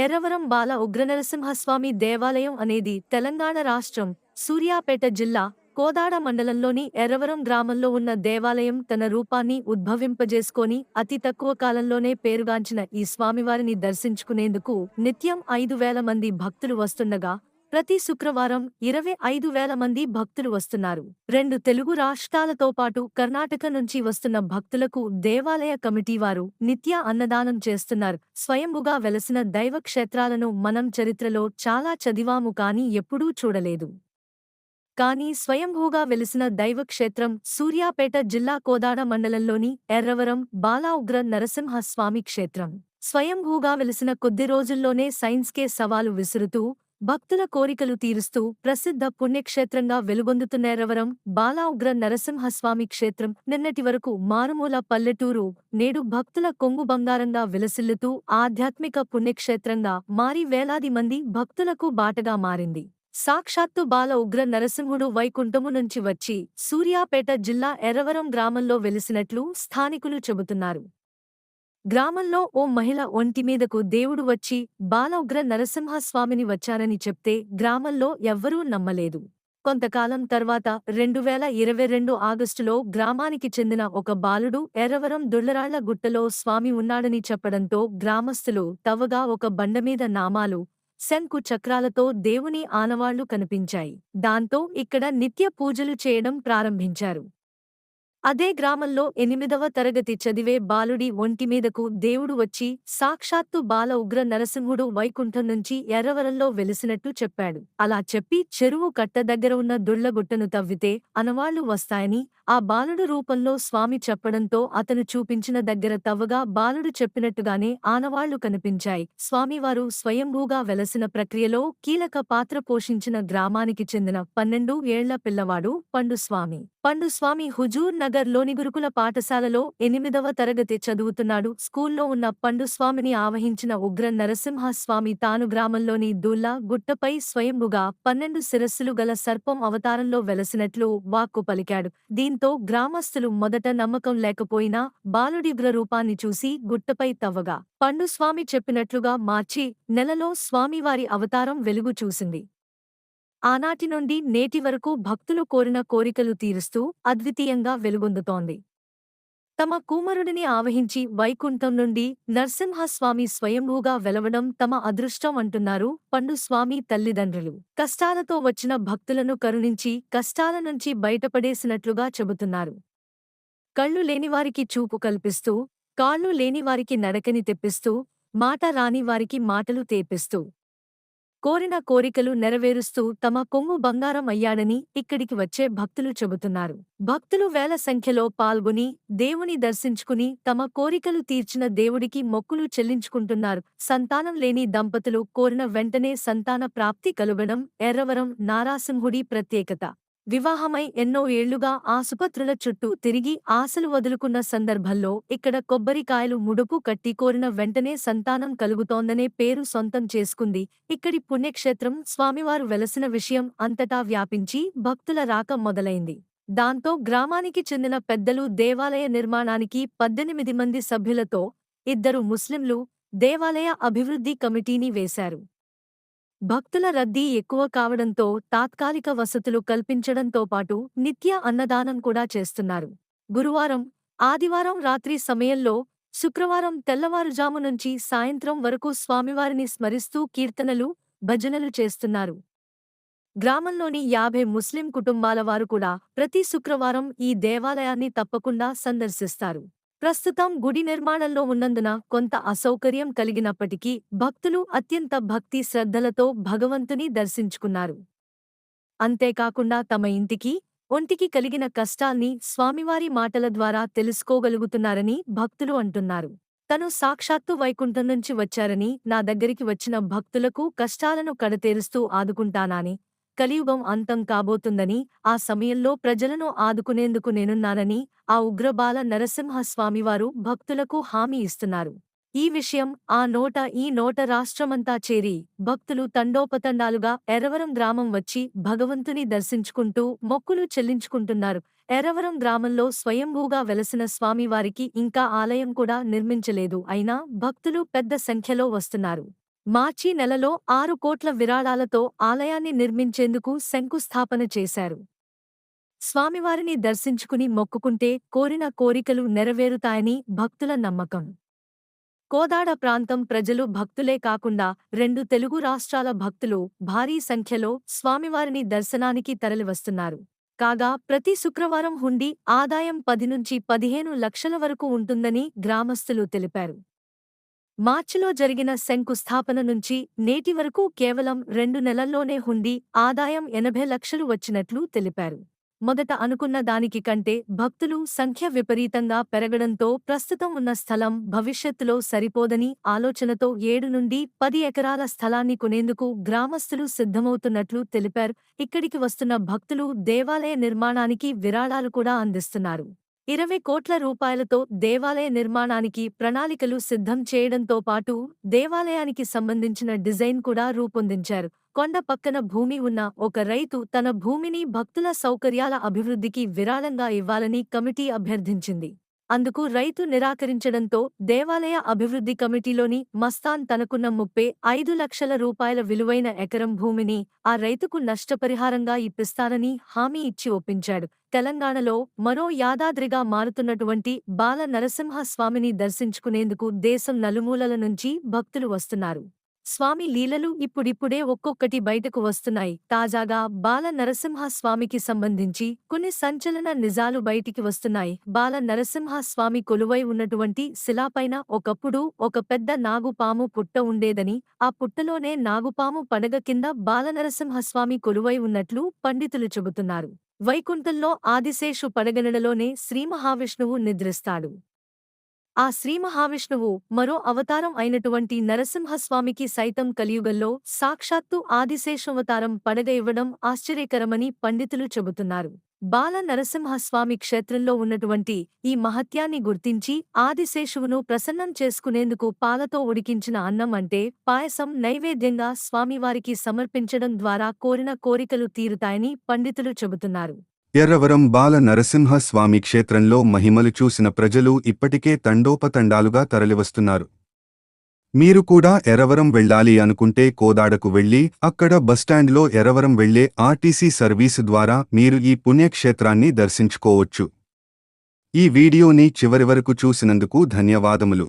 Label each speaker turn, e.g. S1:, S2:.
S1: ఎర్రవరం బాల ఉగ్రనరసింహస్వామి దేవాలయం అనేది తెలంగాణ రాష్ట్రం సూర్యాపేట జిల్లా కోదాడ మండలంలోని ఎర్రవరం గ్రామంలో ఉన్న దేవాలయం. తన రూపాన్ని ఉద్భవింపజేసుకొని అతి తక్కువ కాలంలోనే పేరుగాంచిన ఈ స్వామివారిని దర్శించుకునేందుకు నిత్యం 5,000 మంది భక్తులు వస్తుండగా ప్రతి శుక్రవారం 25,000 మంది భక్తులు వస్తున్నారు. 2 తెలుగు రాష్ట్రాలతో పాటు కర్ణాటక నుంచి వస్తున్న భక్తులకు దేవాలయ కమిటీ వారు నిత్య అన్నదానం చేస్తున్నారు. స్వయంభుగా వెలసిన దైవ క్షేత్రాలను మనం చరిత్రలో చాలా చదివాము కానీ ఎప్పుడూ చూడలేదు. కానీ స్వయంభూగా వెలిసిన దైవక్షేత్రం సూర్యాపేట జిల్లా కోదాడ మండలంలోని ఎర్రవరం బాలా ఉగ్ర నరసింహ స్వామి క్షేత్రం. స్వయంభూగా వెలిసిన కొద్ది రోజుల్లోనే సైన్స్కే సవాలు విసురుతూ భక్తుల కోరికలు తీరుస్తూ ప్రసిద్ధ పుణ్యక్షేత్రంగా వెలుగొందుతున్న ఎర్రవరం బాలా ఉగ్ర నరసింహస్వామి క్షేత్రం నిన్నటి వరకు మారుమూల పల్లెటూరు నేడు భక్తుల కొంగు బంగారంగా విలసిల్లుతూ ఆధ్యాత్మిక పుణ్యక్షేత్రంగా మారి వేలాది మంది భక్తులకు బాటగా మారింది. సాక్షాత్తు బాల ఉగ్ర నరసింహుడు వైకుంఠము నుంచి వచ్చి సూర్యాపేట జిల్లా ఎర్రవరం గ్రామంలో వెలిసినట్లు స్థానికులు చెబుతున్నారు. గ్రామంలో ఓ మహిళ ఒంటిమీదకు దేవుడు వచ్చి బాల ఉగ్ర నరసింహస్వామిని వచ్చారని చెప్తే గ్రామంలో ఎవ్వరూ నమ్మలేదు. కొంతకాలం తర్వాత 2022 ఆగస్టులో గ్రామానికి చెందిన ఒక బాలుడు ఎర్రవరం దుళ్లరాళ్ల గుట్టలో స్వామి ఉన్నాడని చెప్పడంతో గ్రామస్తులు తవ్వగా ఒక బండమీద నామాలు శంకు చక్రాలతో దేవుని ఆనవాళ్లు కనిపించాయి. దాంతో ఇక్కడ నిత్య పూజలు చేయడం ప్రారంభించారు. అదే గ్రామంలో 8వ తరగతి చదివే బాలుడి ఒంటిమీదకు దేవుడు వచ్చి సాక్షాత్తు బాల ఉగ్ర నరసింహుడు వైకుంఠం నుంచి ఎర్రవరంలో వెలిసినట్టు చెప్పాడు. అలా చెప్పి చెరువు కట్ట దగ్గర ఉన్న దుళ్లగుట్టను తవ్వితే అనవాళ్లు వస్తాయని ఆ బాలుడు రూపంలో స్వామి చెప్పడంతో అతను చూపించిన దగ్గర తవ్వగా బాలుడు చెప్పినట్టుగానే ఆనవాళ్లు కనిపించాయి. స్వామివారు స్వయంభూగా వెలసిన ప్రక్రియలో కీలక పాత్ర పోషించిన గ్రామానికి చెందిన 12 ఏళ్ల పిల్లవాడు పండుస్వామి. పండుస్వామి హుజూర్ నగర్ లోని గురుకుల పాఠశాలలో 8వ తరగతి చదువుతున్నాడు. స్కూల్లో ఉన్న పండుస్వామిని ఆవహించిన ఉగ్ర నరసింహస్వామి తాను గ్రామంలోని దూల్లా గుట్టపై స్వయంభుగా 12 శిరస్సులు గల సర్పం అవతారంలో వెలసినట్లు వాక్కు పలికాడు. దీంతో గ్రామస్తులు మొదట నమ్మకం లేకపోయినా బాలుడి ఉగ్ర రూపాన్ని చూసి గుట్టపై తవ్వగా పండుస్వామి చెప్పినట్లుగా మార్చి నెలలో స్వామివారి అవతారం వెలుగు చూసింది. ఆనాటి నుండి నేటి వరకు భక్తులు కోరిన కోరికలు తీరుస్తూ అద్వితీయంగా వెలుగొందుతోంది. తమ కుమారుడిని ఆవహించి వైకుంఠం నుండి నరసింహస్వామి స్వయంభూగా వెలవడం తమ అదృష్టం అంటున్నారు పండుస్వామి తల్లిదండ్రులు. కష్టాలతో వచ్చిన భక్తులను కరుణించి కష్టాల నుంచి బయటపడేసినట్లుగా చెబుతున్నారు. కళ్ళు లేనివారికి చూపు కల్పిస్తూ, కాళ్ళు లేనివారికి నడకని తెప్పిస్తూ, మాట రాని వారికి మాటలు తేపిస్తూ కోరిన కోరికలు నెరవేరుస్తూ తమ కొంగు బంగారం అయ్యాడని ఇక్కడికి వచ్చే భక్తులు చెబుతున్నారు. భక్తులు వేల సంఖ్యలో పాల్గొని దేవుని దర్శించుకుని తమ కోరికలు తీర్చిన దేవుడికి మొక్కులు చెల్లించుకుంటున్నారు. సంతానం లేని దంపతులు కోరిన వెంటనే సంతాన ప్రాప్తి కలుగడం ఎర్రవరం నారాసింహుడి ప్రత్యేకత. వివాహమై ఎన్నో ఏళ్లుగా ఆసుపత్రుల చుట్టూ తిరిగి ఆశలు వదులుకున్న సందర్భంలో ఇక్కడ కొబ్బరికాయలు ముడుపు కట్టి కోరిన వెంటనే సంతానం కలుగుతోందనే పేరు సొంతం చేసుకుంది. ఇక్కడి పుణ్యక్షేత్రం స్వామివారు వెలసిన విషయం అంతటా వ్యాపించి భక్తుల రాక మొదలైంది. దాంతో గ్రామానికి చెందిన పెద్దలు దేవాలయ నిర్మాణానికి 18 మంది సభ్యులతో 2 ముస్లింలు దేవాలయ అభివృద్ధి కమిటీని వేశారు. భక్తుల రద్దీ ఎక్కువ కావడంతో తాత్కాలిక వసతులు కల్పించడంతో పాటు నిత్య అన్నదానం కూడా చేస్తున్నారు. గురువారం, ఆదివారం రాత్రి సమయంలో, శుక్రవారం తెల్లవారుజాము నుంచి సాయంత్రం వరకు స్వామివారిని స్మరిస్తూ కీర్తనలు, భజనలు చేస్తున్నారు. గ్రామంలోని 50 ముస్లిం కుటుంబాల వారు కూడా ప్రతి శుక్రవారం ఈ దేవాలయాన్ని తప్పకుండా సందర్శిస్తారు. ప్రస్తుతం గుడి నిర్మాణంలో ఉన్నందున కొంత అసౌకర్యం కలిగినప్పటికీ భక్తులు అత్యంత భక్తి శ్రద్ధలతో భగవంతుని దర్శించుకున్నారు. అంతేకాకుండా తమ ఇంటికి, ఒంటికి కలిగిన కష్టాల్ని స్వామివారి మాటల ద్వారా తెలుసుకోగలుగుతున్నారని భక్తులు అంటున్నారు. తను సాక్షాత్తు వైకుంఠం నుంచి వచ్చారని, నా దగ్గరికి వచ్చిన భక్తులకు కష్టాలను కడతేరుస్తూ ఆదుకుంటానని, కలియుగం అంతం కాబోతుందని, ఆ సమయంలో ప్రజలను ఆదుకునేందుకు నేనున్నానని ఆ ఉగ్రబాల నరసింహస్వామివారు భక్తులకు హామీ ఇస్తున్నారు. ఈ విషయం ఆ నోట ఈ నోట రాష్ట్రమంతా చేరి భక్తులు తండోపతండాలుగా ఎర్రవరం గ్రామం వచ్చి భగవంతుని దర్శించుకుంటూ మొక్కులు చెల్లించుకుంటున్నారు. ఎర్రవరం గ్రామంలో స్వయంభూగా వెలసిన స్వామివారికి ఇంకా ఆలయం కూడా నిర్మించలేదు. అయినా భక్తులు పెద్ద సంఖ్యలో వస్తున్నారు. మార్చి నెలలో 6 కోట్ల విరాళాలతో ఆలయాన్ని నిర్మించేందుకు శంకుస్థాపన చేశారు. స్వామివారిని దర్శించుకుని మొక్కుకుంటే కోరిన కోరికలు నెరవేరుతాయని భక్తుల నమ్మకం. కోదాడ ప్రాంతం ప్రజలు భక్తులే కాకుండా 2 తెలుగు రాష్ట్రాల భక్తులు భారీ సంఖ్యలో స్వామివారిని దర్శనానికి తరలివస్తున్నారు. కాగా ప్రతి శుక్రవారం హుండీ ఆదాయం 10 నుంచి 15 లక్షల వరకు ఉంటుందని గ్రామస్తులు తెలిపారు. మార్చిలో జరిగిన శంకుస్థాపన నుంచి నేటి వరకు కేవలం 2 నెలల్లోనే హుండీ ఆదాయం 80 లక్షలు వచ్చినట్లు తెలిపారు. మొదట అనుకున్న దానికి కంటే భక్తులు సంఖ్య విపరీతంగా పెరగడంతో ప్రస్తుతం ఉన్న స్థలం భవిష్యత్తులో సరిపోదని ఆలోచనతో 7 నుండి 10 ఎకరాల స్థలాన్ని కొనేందుకు గ్రామస్తులు సిద్ధమవుతున్నట్లు తెలిపారు. ఇక్కడికి వస్తున్న భక్తులు దేవాలయ నిర్మాణానికి విరాళాలు కూడా అందిస్తున్నారు. 20 కోట్ల రూపాయలతో దేవాలయ నిర్మాణానికి ప్రణాళికలు సిద్ధం చేయడంతో పాటు దేవాలయానికి సంబంధించిన డిజైన్ కూడా రూపొందించారు. కొండ పక్కన భూమి ఉన్న ఒక రైతు తన భూమిని భక్తుల సౌకర్యాల అభివృద్ధికి విరాళంగా ఇవ్వాలని కమిటీ అభ్యర్థించింది. అందుకు రైతు నిరాకరించడంతో దేవాలయ అభివృద్ధి కమిటీలోని మస్తాన్ తనకున్న 35 లక్షల రూపాయల విలువైన ఎకరం భూమిని ఆ రైతుకు నష్టపరిహారంగా ఇప్పిస్తానని హామీ ఇచ్చి ఒప్పించాడు. తెలంగాణలో మరో యాదాద్రిగా మారుతున్నటువంటి బాల నరసింహ స్వామిని దర్శించుకునేందుకు దేశం నలుమూలల నుంచి భక్తులు వస్తున్నారు. స్వామి లీలలు ఇప్పుడిప్పుడే ఒక్కొక్కటి బయటకు వస్తున్నాయి. తాజాగా బాల నరసింహ స్వామికి సంబంధించి కొన్ని సంచలన నిజాలు బయటికి వస్తున్నాయి. బాల నరసింహ స్వామి కొలువై ఉన్నటువంటి శిలాపైన ఒకప్పుడు ఒక పెద్ద నాగుపాము పుట్ట ఉండేదని, ఆ పుట్టలోనే నాగుపాము పడగ కింద బాలనరసింహస్వామి కొలువై ఉన్నట్లు పండితులు చెబుతున్నారు. వైకుంఠంలో ఆదిశేషు పడగనడలోనే శ్రీమహావిష్ణువు నిద్రిస్తాడు. ఆ శ్రీమహావిష్ణువు మరో అవతారం అయినటువంటి నరసింహస్వామికి సైతం కలియుగంలో సాక్షాత్తు ఆదిశేషవతారం పడగ ఇవ్వడం ఆశ్చర్యకరమని పండితులు చెబుతున్నారు. బాల నరసింహస్వామి క్షేత్రంలో ఉన్నటువంటి ఈ మహత్యాన్ని గుర్తించి ఆదిశేషువును ప్రసన్నం చేసుకునేందుకు పాలతో ఉడికించిన అన్నం అంటే పాయసం నైవేద్యంగా స్వామివారికి సమర్పించడం ద్వారా కోరిన కోరికలు తీరుతాయని పండితులు చెబుతున్నారు.
S2: ఎర్రవరం బాల నరసింహ స్వామి క్షేత్రంలో మహిమలు చూసిన ప్రజలు ఇప్పటికే తండోపతండాలుగా తరలివస్తున్నారు. మీరు కూడా ఎర్రవరం వెళ్ళాలి అనుకుంటే కోదాడకు వెళ్లి అక్కడ బస్టాండ్లో ఎర్రవరం వెళ్లే ఆర్టీసీ సర్వీసు ద్వారా మీరు ఈ పుణ్యక్షేత్రాన్ని దర్శించుకోవచ్చు. ఈ వీడియోని చివరి వరకు చూసినందుకు ధన్యవాదములు.